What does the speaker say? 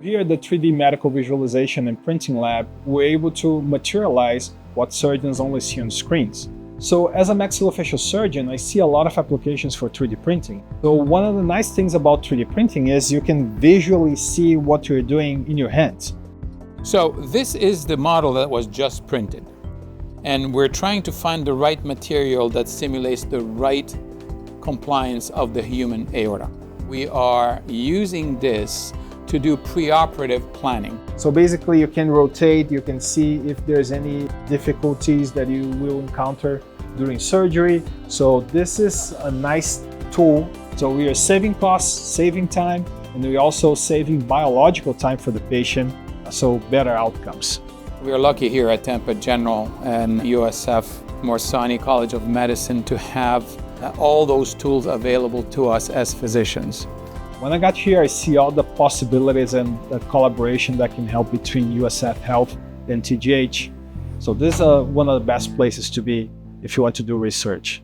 Here at the 3D Medical Visualization and Printing Lab, we're able to materialize what surgeons only see on screens. So as a maxillofacial surgeon, I see a lot of applications for 3D printing. So one of the nice things about 3D printing is you can visually see what you're doing in your hands. So this is the model that was just printed. And we're trying to find the right material that simulates the right compliance of the human aorta. We are using this to do preoperative planning. So basically you can rotate, you can see if there's any difficulties that you will encounter during surgery. So this is a nice tool. So we are saving costs, saving time, and we're also saving biological time for the patient, so better outcomes. We are lucky here at Tampa General and USF Morsani College of Medicine to have all those tools available to us as physicians. When I got here, I see all the possibilities and the collaboration that can help between USF Health and TGH. So this is one of the best places to be if you want to do research.